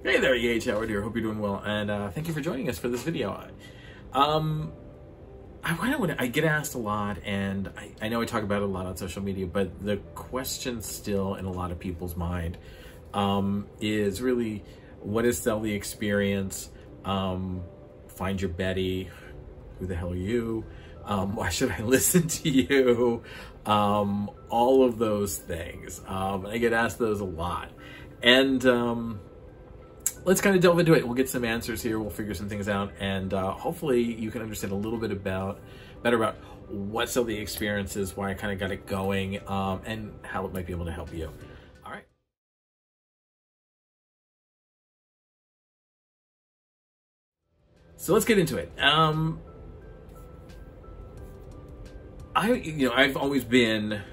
Hey there, Howard here. Hope you're doing well, and thank you for joining us for this video. I get asked a lot, and I know I talk about it a lot on social media, but the question still in a lot of people's mind is really, what is sell the experience? Find your Betty. Who the hell are you? Why should I listen to you? All of those things. I get asked those a lot, and let's kind of delve into it. We'll get some answers here. We'll figure some things out, and hopefully you can understand a little bit better about what sell the experience is, why I kind of got it going, and how it might be able to help you. All right. So let's get into it. I've always been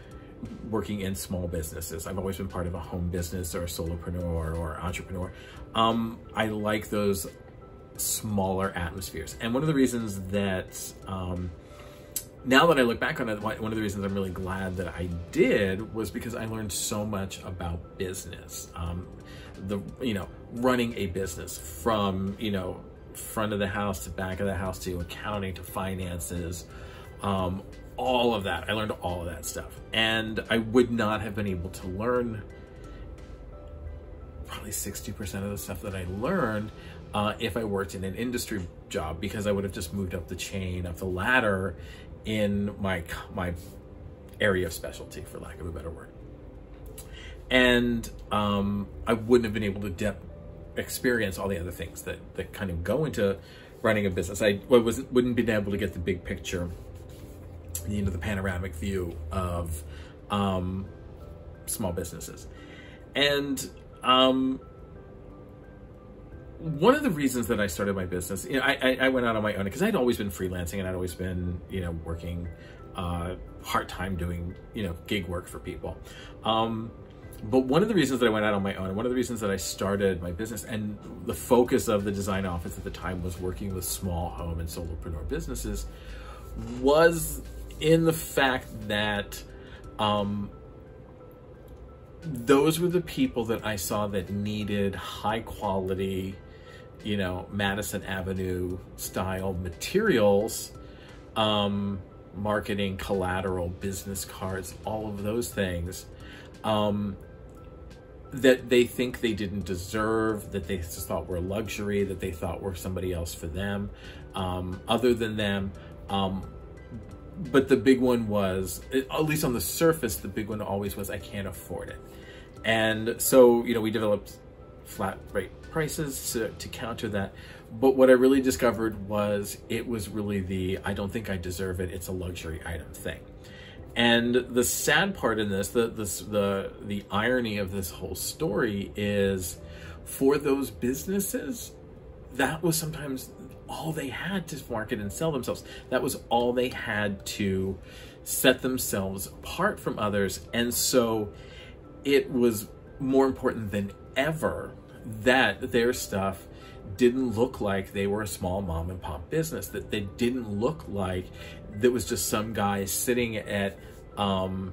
working in small businesses. I've always been part of a home business or a solopreneur or entrepreneur. I like those smaller atmospheres. And one of the reasons that, now that I look back on it, one of the reasons I'm really glad that I did was because I learned so much about business. Running a business from, front of the house to back of the house to accounting to finances, all of that. I learned all of that stuff. And I would not have been able to learn probably 60% of the stuff that I learned if I worked in an industry job, because I would have just moved up the chain, up the ladder in my area of specialty, for lack of a better word. And I wouldn't have been able to experience all the other things that kind of go into running a business. I wouldn't been able to get the big picture, the panoramic view of small businesses. And one of the reasons that I started my business, I went out on my own because I'd always been freelancing, and I'd always been, working part-time doing, gig work for people. But one of the reasons that I went out on my own, one of the reasons that I started my business, and the focus of the design office at the time was working with small home and solopreneur businesses, was in the fact that those were the people that I saw that needed high quality, Madison Avenue style materials, marketing, collateral, business cards, all of those things, that they think they didn't deserve, that they just thought were luxury, that they thought were somebody else for them, other than them. But the big one was, at least on the surface, the big one always was, I can't afford it. And so, we developed flat rate prices to counter that. But what I really discovered was, it was really I don't think I deserve it, it's a luxury item thing. And the sad part in this, the irony of this whole story is, for those businesses, that was sometimes all they had to market and sell themselves. That was all they had to set themselves apart from others. And so it was more important than ever that their stuff didn't look like they were a small mom and pop business, that they didn't look like there was just some guy sitting at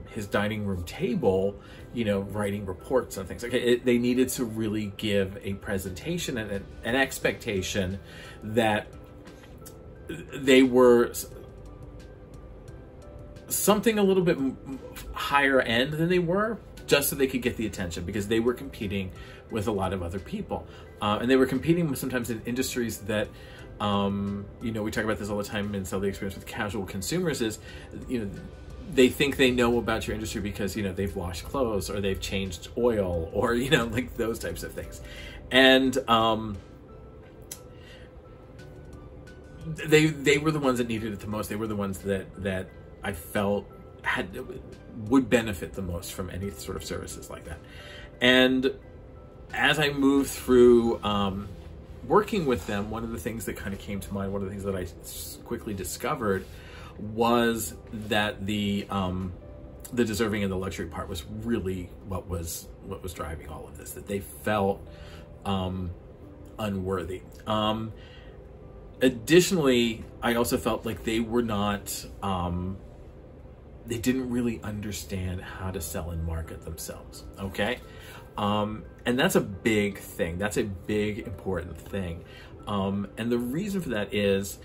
his dining room table, writing reports and things. They needed to really give a presentation and an expectation that they were something a little bit higher end than they were, just so they could get the attention, because they were competing with a lot of other people. And they were competing with sometimes in industries that, we talk about this all the time in Sell the Experience with casual consumers, is, they think they know about your industry because, they've washed clothes, or they've changed oil, or, like those types of things. And they were the ones that needed it the most. They were the ones that I felt would benefit the most from any sort of services like that. And as I moved through working with them, one of the things that kind of came to mind, one of the things that I quickly discovered, was that the deserving and the luxury part was really what was driving all of this, that they felt unworthy. Additionally, I also felt like they were not, they didn't really understand how to sell and market themselves, okay? And that's a big thing. That's a big, important thing. And the reason for that is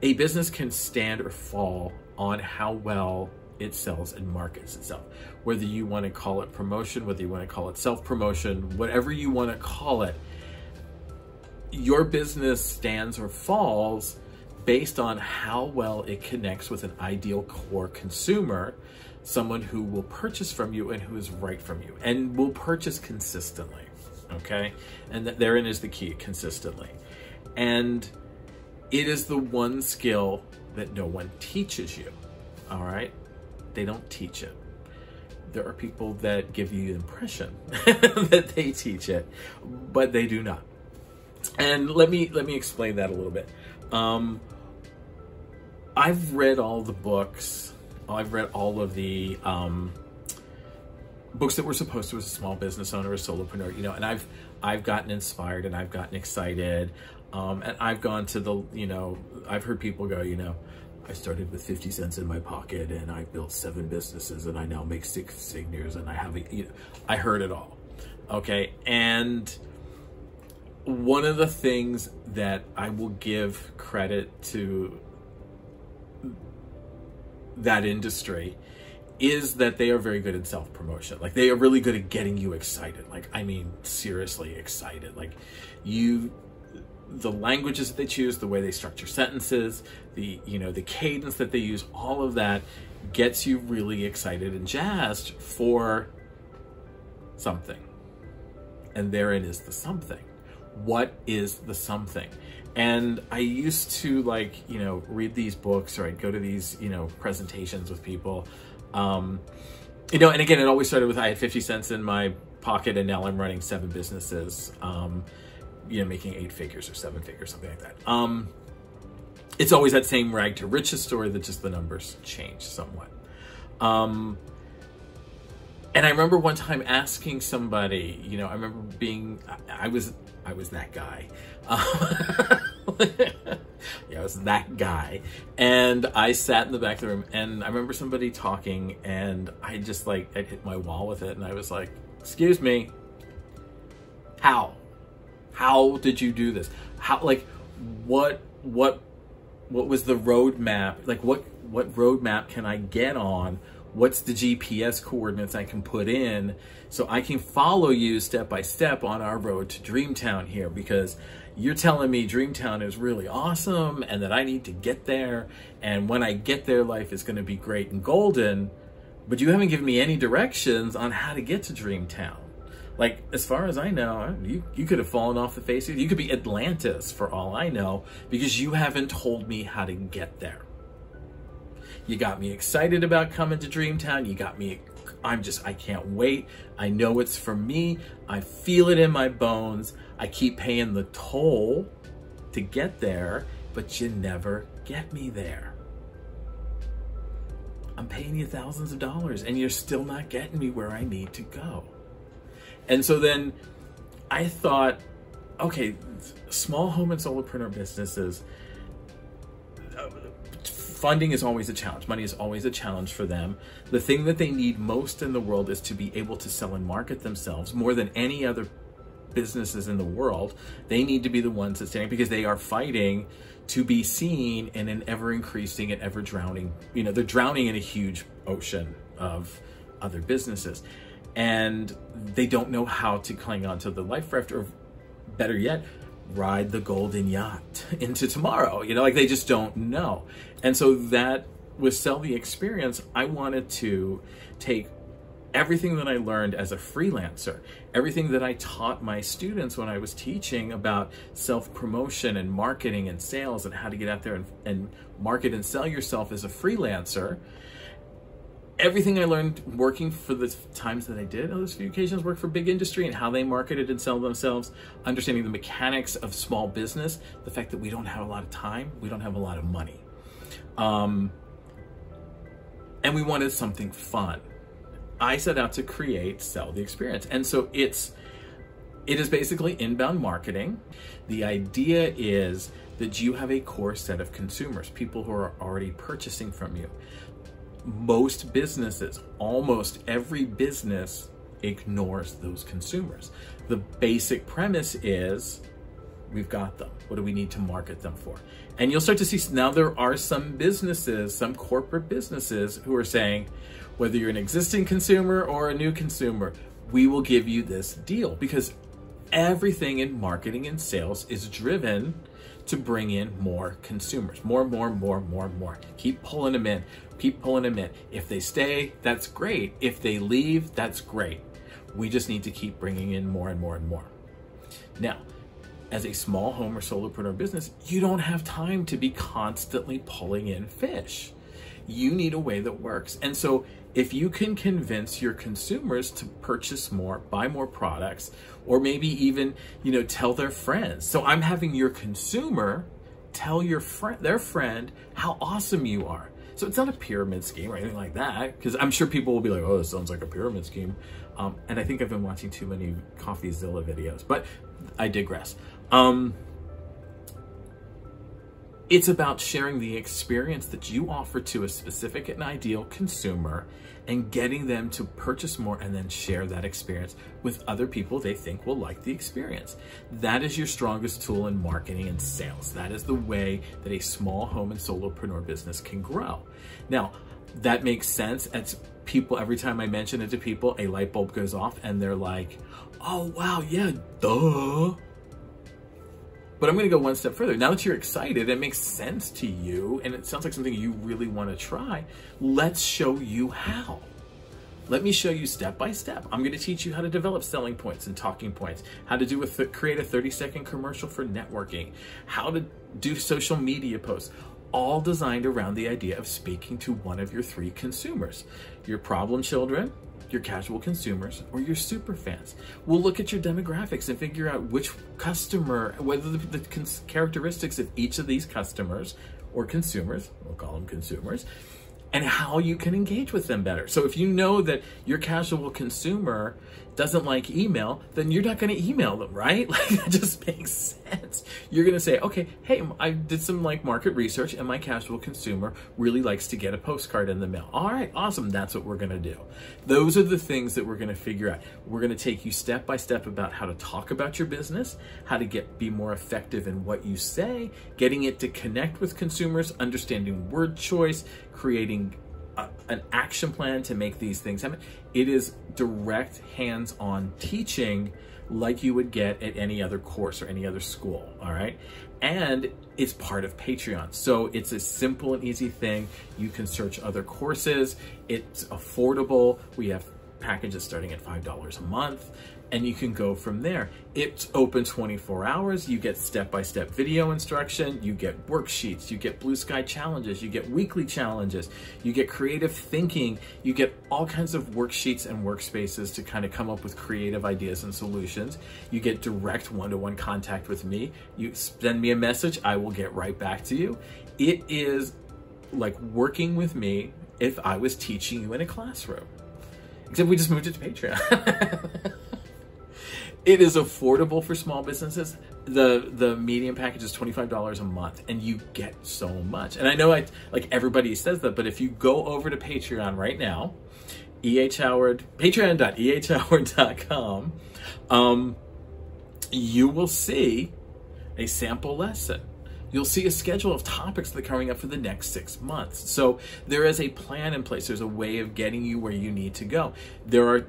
a business can stand or fall on how well it sells and markets itself. Whether you want to call it promotion, whether you want to call it self-promotion, whatever you want to call it, your business stands or falls based on how well it connects with an ideal core consumer, someone who will purchase from you and who is right from you and will purchase consistently, okay? And therein is the key, consistently. And it is the one skill that no one teaches you, all right? They don't teach it. There are people that give you the impression that they teach it, but they do not. And let me explain that a little bit. I've read all the books. I've read all of the books that were supposed to as a small business owner, a solopreneur, you know, and I've gotten inspired and I've gotten excited. And I've gone to the, you know, I've heard people go, you know, I started with 50 cents in my pocket and I built 7 businesses and I now make 6 figures and I have a, you know, I heard it all. Okay. And one of the things that I will give credit to that industry is that they are very good at self-promotion. Like, they are really good at getting you excited. Like, I mean, seriously excited. Like, the languages that they choose, the way they structure sentences, the cadence that they use, all of that gets you really excited and jazzed for something. And therein is the something. What is the something? And I used to, like, you know, read these books, or I'd go to these, you know, presentations with people. You know, and again, it always started with, I had 50 cents in my pocket and now I'm running 7 businesses, you know, making 8 figures or 7 figures, something like that. It's always that same rag to riches story, that just the numbers change somewhat. And I remember one time asking somebody, you know, I remember being, I was that guy. Yeah, I was that guy. And I sat in the back of the room and I remember somebody talking and I just, like, I'd hit my wall with it and I was like, excuse me, how did you do this? How, like, what was the roadmap? Like, what roadmap can I get on? What's the GPS coordinates I can put in so I can follow you step by step on our road to Dreamtown here? Because you're telling me Dreamtown is really awesome and that I need to get there. And when I get there, life is going to be great and golden. But you haven't given me any directions on how to get to Dreamtown. Like, as far as I know, you could have fallen off the face of it. You could be Atlantis for all I know, because you haven't told me how to get there. You got me excited about coming to Dreamtown. You got me, I can't wait. I know it's for me. I feel it in my bones. I keep paying the toll to get there, but you never get me there. I'm paying you thousands of dollars and you're still not getting me where I need to go. And so then I thought, okay, small home and solopreneur businesses, funding is always a challenge. Money is always a challenge for them. The thing that they need most in the world is to be able to sell and market themselves more than any other businesses in the world. They need to be the ones that stand, because they are fighting to be seen in an ever increasing and ever drowning, you know, they're drowning in a huge ocean of other businesses. And they don't know how to cling on to the life raft, or better yet, ride the golden yacht into tomorrow. You know, like, they just don't know. And so that with Sell the Experience, I wanted to take everything that I learned as a freelancer, everything that I taught my students when I was teaching about self-promotion and marketing and sales and how to get out there and market and sell yourself as a freelancer. Everything I learned working for the times that I did, on those few occasions, work for big industry and how they marketed and sell themselves, understanding the mechanics of small business, the fact that we don't have a lot of time, we don't have a lot of money. And we wanted something fun. I set out to create Sell the Experience. And so it is basically inbound marketing. The idea is that you have a core set of consumers, people who are already purchasing from you. most businesses, almost every business, ignores those consumers. The basic premise is, we've got them. What do we need to market them for? And you'll start to see now there are some businesses, some corporate businesses who are saying, whether you're an existing consumer or a new consumer, we will give you this deal, because everything in marketing and sales is driven to bring in more consumers, more. Keep pulling them in, keep pulling them in. If they stay, that's great. If they leave, that's great. We just need to keep bringing in more and more. Now, as a small home or solopreneur business, you don't have time to be constantly pulling in fish. You need a way that works. And so if you can convince your consumers to purchase more, buy more products, or maybe even, tell their friends. So I'm having your consumer tell their friend how awesome you are. So it's not a pyramid scheme or anything like that, because I'm sure people will be like, oh, this sounds like a pyramid scheme. And I think I've been watching too many CoffeeZilla videos, but I digress. It's about sharing the experience that you offer to a specific and ideal consumer and getting them to purchase more and then share that experience with other people they think will like the experience. That is your strongest tool in marketing and sales. That is the way that a small home and solopreneur business can grow. Now, that makes sense. As people, every time I mention it to people, a light bulb goes off and they're like, oh, wow, yeah, duh. But I'm going to go one step further. Now that you're excited, it makes sense to you, and it sounds like something you really want to try. Let's show you how. Let me show you step by step. I'm going to teach you how to develop selling points and talking points, how to create a 30-second commercial for networking, how to do social media posts, all designed around the idea of speaking to one of your three consumers: your problem children, your casual consumers, or your super fans. We'll look at your demographics and figure out which customer, whether the characteristics of each of these customers or consumers, we'll call them consumers, and how you can engage with them better. So if you know that your casual consumer doesn't like email, then you're not going to email them, right? Like, that just makes sense. You're going to say, okay, hey, I did some market research and my casual consumer really likes to get a postcard in the mail. All right, awesome. That's what we're going to do. Those are the things that we're going to figure out. We're going to take you step by step about how to talk about your business, how to be more effective in what you say, getting it to connect with consumers, understanding word choice, creating an action plan to make these things happen. It is direct hands-on teaching like you would get at any other course or any other school, all right? And it's part of Patreon. So it's a simple and easy thing. You can search other courses. It's affordable. We have packages starting at $5 a month, and you can go from there. It's open 24 hours. You get step-by-step video instruction. You get worksheets. You get blue sky challenges. You get weekly challenges. You get creative thinking. You get all kinds of worksheets and workspaces to kind of come up with creative ideas and solutions. You get direct one-to-one contact with me. You send me a message, I will get right back to you. It is like working with me if I was teaching you in a classroom. Except we just moved it to Patreon. It is affordable for small businesses. The medium package is $25 a month, and you get so much. And I know like everybody says that, but if you go over to Patreon right now, patreon.ehhoward.com, you will see a sample lesson. You'll see a schedule of topics that are coming up for the next 6 months. So there is a plan in place. There's a way of getting you where you need to go. There are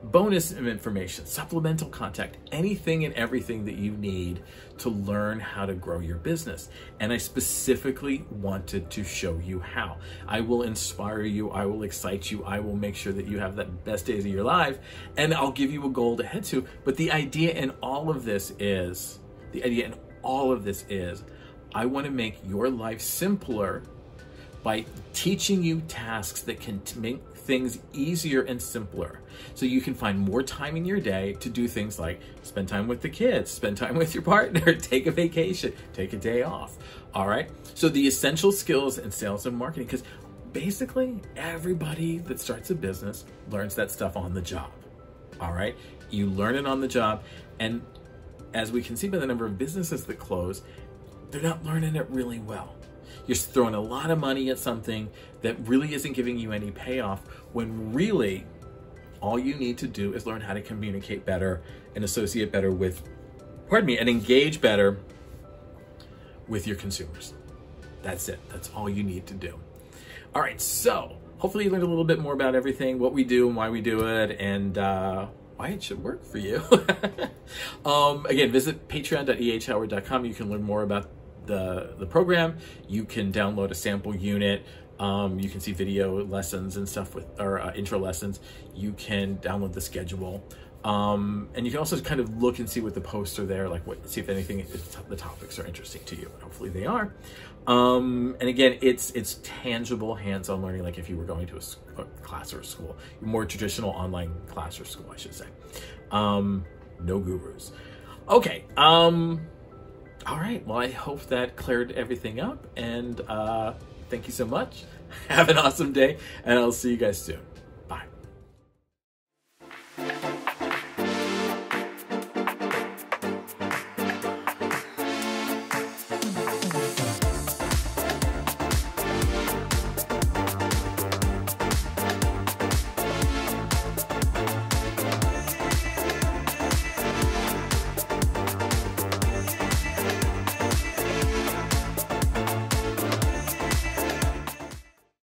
bonus information, supplemental content, anything and everything that you need to learn how to grow your business. And I specifically wanted to show you how. I will inspire you. I will excite you. I will make sure that you have the best days of your life, and I'll give you a goal to head to. But the idea in all of this is, I want to make your life simpler by teaching you tasks that can make things easier and simpler. So you can find more time in your day to do things like spend time with the kids, spend time with your partner, take a vacation, take a day off. All right. So the essential skills in sales and marketing, because basically everybody that starts a business learns that stuff on the job. All right. You learn it on the job. And as we can see by the number of businesses that close, they're not learning it really well. You're throwing a lot of money at something that really isn't giving you any payoff, when really all you need to do is learn how to communicate better and associate better with, and engage better with your consumers. That's it. That's all you need to do. All right, so hopefully you learned a little bit more about everything, what we do and why we do it, and why it should work for you. Again, visit patreon.ehhoward.com. You can learn more about the program. You can download a sample unit. You can see video lessons and stuff or intro lessons. You can download the schedule. And you can also kind of look and see what the posts are there, like see if anything, if the topics are interesting to you. Hopefully they are. And again, it's tangible, hands-on learning, like if you were going to a class or a school, more traditional online class or school, I should say. No gurus. Okay. All right. Well, I hope that cleared everything up, and thank you so much. Have an awesome day, and I'll see you guys soon.